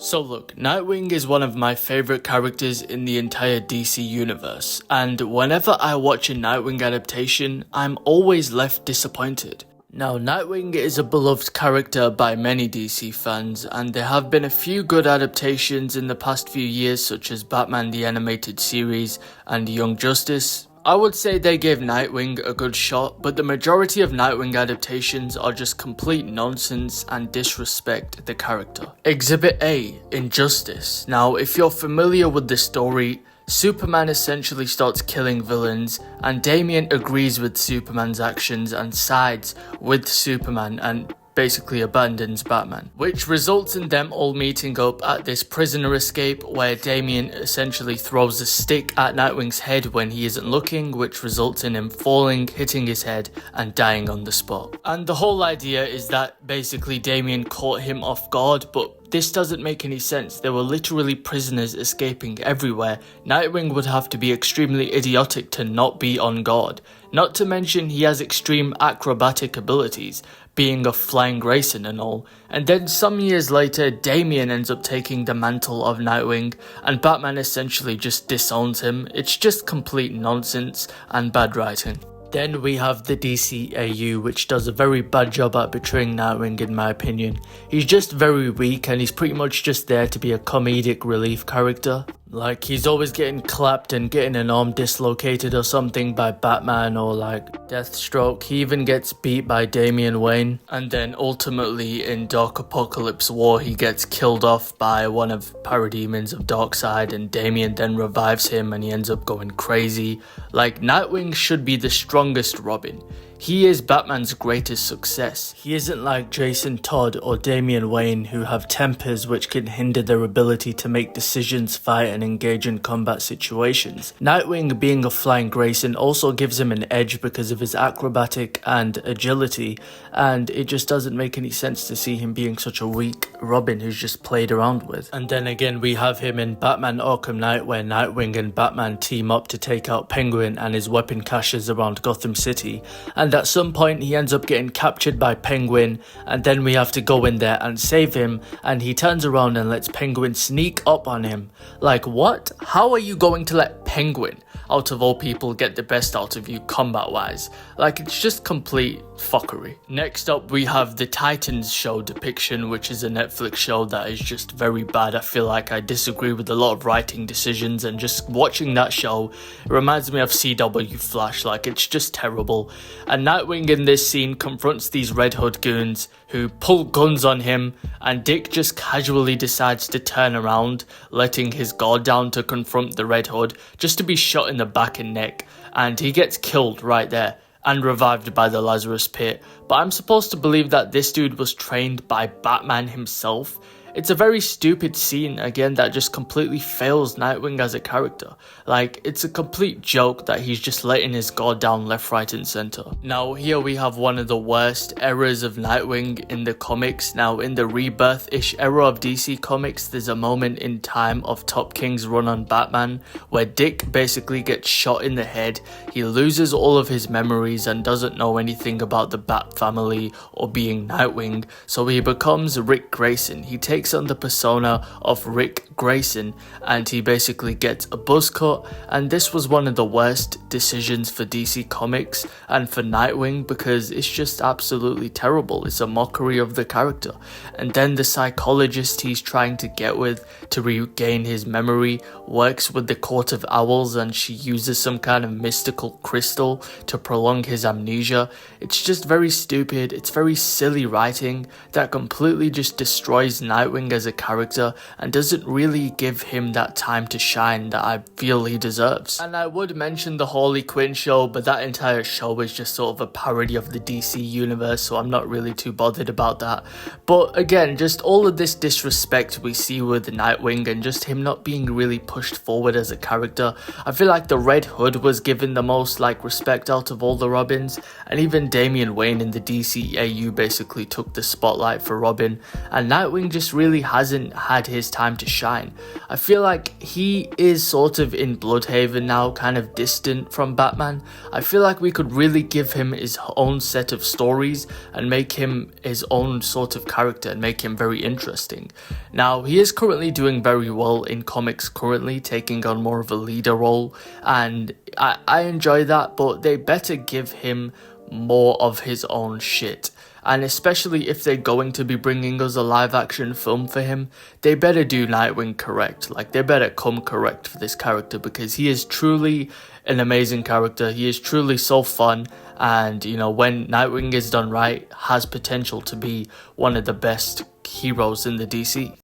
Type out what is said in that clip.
So look, Nightwing is one of my favourite characters in the entire DC universe, and whenever I watch a Nightwing adaptation, I'm always left disappointed. Now, Nightwing is a beloved character by many DC fans, and there have been a few good adaptations in the past few years, such as Batman the Animated Series and Young Justice. I would say they gave Nightwing a good shot, but the majority of Nightwing adaptations are just complete nonsense and disrespect the character. Exhibit A, Injustice. Now, if you're familiar with the story, Superman essentially starts killing villains, and Damian agrees with Superman's actions and sides with Superman and basically abandons Batman, which results in them all meeting up at this prisoner escape where Damian essentially throws a stick at Nightwing's head when he isn't looking, which results in him falling, hitting his head and dying on the spot. And the whole idea is that basically Damian caught him off guard, but this doesn't make any sense. There were literally prisoners escaping everywhere. Nightwing would have to be extremely idiotic to not be on guard. Not to mention he has extreme acrobatic abilities, being a flying Grayson and all. And then some years later, Damian ends up taking the mantle of Nightwing, and Batman essentially just disowns him. It's just complete nonsense and bad writing. Then we have the DCAU, which does a very bad job at portraying Nightwing in my opinion. He's just very weak and he's pretty much just there to be a comedic relief character. Like, he's always getting clapped and getting an arm dislocated or something by Batman or like Deathstroke. He even gets beat by Damian Wayne. And then ultimately in Dark Apocalypse War, he gets killed off by one of Parademons of Darkseid, and Damian then revives him and he ends up going crazy. Like, Nightwing should be the strongest Robin. He is Batman's greatest success. He isn't like Jason Todd or Damian Wayne, who have tempers which can hinder their ability to make decisions, fight and engage in combat situations. Nightwing, being a flying Grayson, also gives him an edge because of his acrobatic and agility, and it just doesn't make any sense to see him being such a weak Robin who's just played around with. And then again we have him in Batman Arkham Knight, where Nightwing and Batman team up to take out Penguin and his weapon caches around Gotham City, and at some point he ends up getting captured by Penguin, and then we have to go in there and save him, and he turns around and lets Penguin sneak up on him. Like, what? How are you going to let Penguin, out of all people, get the best out of you combat wise? Like, it's just complete fuckery. Next up we have the Titans show depiction, which is a Netflix show that is just very bad. I feel like I disagree with a lot of writing decisions, and just watching that show, it reminds me of CW Flash. Like, it's just terrible. And Nightwing in this scene confronts these Red Hood goons who pull guns on him, and Dick just casually decides to turn around, letting his guard down to confront the Red Hood, just to be shot in the back and neck, and he gets killed right there and revived by the Lazarus Pit. But I'm supposed to believe that this dude was trained by Batman himself. It's a very stupid scene, again, that just completely fails Nightwing as a character. Like, it's a complete joke that he's just letting his guard down left, right and center. Now, here we have one of the worst eras of Nightwing in the comics. Now, in the Rebirth-ish era of DC Comics, there's a moment in time of Top King's run on Batman where Dick basically gets shot in the head. He loses all of his memories and doesn't know anything about the Bat family or being Nightwing, so he becomes Rick Grayson. He takes on the persona of Rick Grayson, and he basically gets a buzz cut, and this was one of the worst decisions for DC Comics and for Nightwing, because it's just absolutely terrible. It's a mockery of the character. And then the psychologist he's trying to get with to regain his memory works with the Court of Owls, and she uses some kind of mystical crystal to prolong his amnesia. It's just very stupid. It's very silly writing that completely just destroys Nightwing as a character and doesn't really give him that time to shine that I feel he deserves. And I would mention the Harley Quinn show, but that entire show is just sort of a parody of the DC universe, so I'm not really too bothered about that. But again, just all of this disrespect we see with Nightwing and just him not being really pushed forward as a character. I feel like the Red Hood was given the most like respect out of all the Robins, and even Damian Wayne in the DCAU basically took the spotlight for Robin, and Nightwing just really hasn't had his time to shine. I feel like he is sort of in Bloodhaven now, kind of distant different from Batman. I feel like we could really give him his own set of stories and make him his own sort of character and make him very interesting. Now, he is currently doing very well in comics currently, taking on more of a leader role, and I enjoy that, but they better give him more of his own shit. And especially if they're going to be bringing us a live action film for him, they better do Nightwing correct. Like, they better come correct for this character, because he is truly an amazing character. He is truly so fun, and you know, when Nightwing is done right, has potential to be one of the best heroes in the DC.